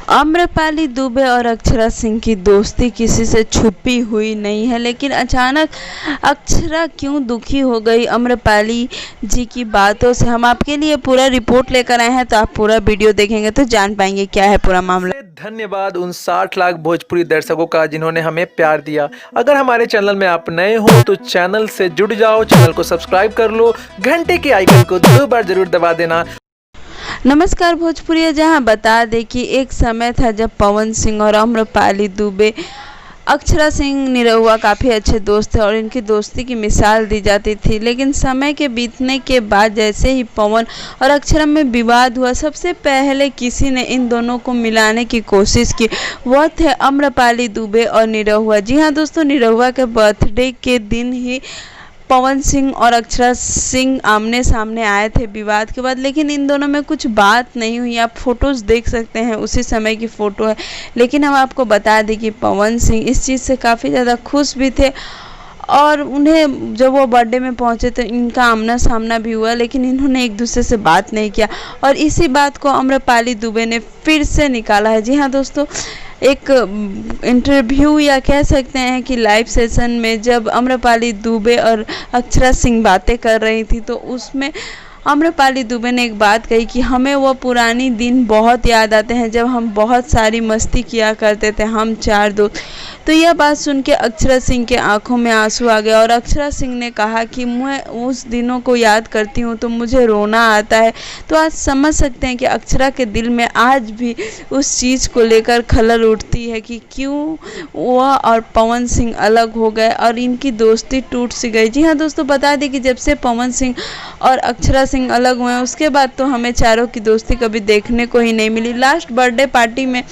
आम्रपाली दुबे और अक्षरा सिंह की दोस्ती किसी से छुपी हुई नहीं है, लेकिन अचानक अक्षरा क्यों दुखी हो गई आम्रपाली जी की बातों से। हम आपके लिए पूरा रिपोर्ट लेकर आए हैं, तो आप पूरा वीडियो देखेंगे तो जान पाएंगे क्या है पूरा मामला। धन्यवाद उन 60 लाख भोजपुरी दर्शकों का जिन्होंने हमें प्यार दिया। अगर हमारे चैनल में आप नए हो तो चैनल से जुड़ जाओ, चैनल को सब्सक्राइब कर लो, घंटे के आइकन को 2 बार जरूर दबा देना। नमस्कार भोजपुरिया, जहां बता दें कि एक समय था जब पवन सिंह और आम्रपाली दुबे, अक्षरा सिंह निरहुआ काफ़ी अच्छे दोस्त थे और इनकी दोस्ती की मिसाल दी जाती थी। लेकिन समय के बीतने के बाद जैसे ही पवन और अक्षरा में विवाद हुआ, सबसे पहले किसी ने इन दोनों को मिलाने की कोशिश की, वह थे आम्रपाली दुबे और निरहुआ। जी हाँ दोस्तों, निरहुआ के बर्थडे के दिन ही पवन सिंह और अक्षरा सिंह आमने सामने आए थे विवाद के बाद, लेकिन इन दोनों में कुछ बात नहीं हुई। आप फोटोज़ देख सकते हैं, उसी समय की फ़ोटो है। लेकिन हम आपको बता दें कि पवन सिंह इस चीज़ से काफ़ी ज़्यादा खुश भी थे और उन्हें जब वो बर्थडे में पहुंचे तो इनका आमना सामना भी हुआ, लेकिन इन्होंने एक दूसरे से बात नहीं किया और इसी बात को आम्रपाली दुबे ने फिर से निकाला है। जी हाँ दोस्तों, एक इंटरव्यू या कह सकते हैं कि लाइव सेशन में जब आम्रपाली दुबे और अक्षरा सिंह बातें कर रही थी, तो उसमें आम्रपाली दुबे ने एक बात कही कि हमें वो पुरानी दिन बहुत याद आते हैं जब हम बहुत सारी मस्ती किया करते थे, हम 4 दोस्त। तो यह बात सुन के अक्षरा सिंह के आंखों में आंसू आ गया और अक्षरा सिंह ने कहा कि मैं उस दिनों को याद करती हूँ तो मुझे रोना आता है। तो आज समझ सकते हैं कि अक्षरा के दिल में आज भी उस चीज़ को लेकर खलल उठती है कि क्यों वह और पवन सिंह अलग हो गए और इनकी दोस्ती टूट सी गई। जी हाँ दोस्तों, बता दें कि जब से पवन सिंह और अक्षरा सिंह अलग हुए हैं, उसके बाद तो हमें चारों की दोस्ती कभी देखने को ही नहीं मिली। लास्ट बर्थडे पार्टी में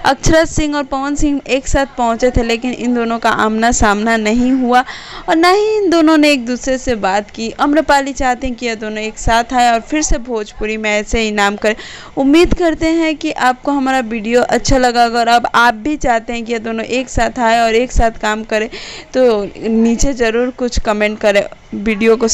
अक्षरा सिंह और पवन सिंह एक साथ पहुंचे थे, लेकिन इन दोनों का आमना सामना नहीं हुआ और ना ही इन दोनों ने एक दूसरे से बात की। आम्रपाली चाहते हैं कि ये दोनों एक साथ आए और फिर से भोजपुरी में ऐसे ही नाम करें। उम्मीद करते हैं कि आपको हमारा वीडियो अच्छा लगा। अगर अब आप भी चाहते हैं कि ये दोनों एक साथ आए और एक साथ काम करें तो नीचे ज़रूर कुछ कमेंट करें। वीडियो को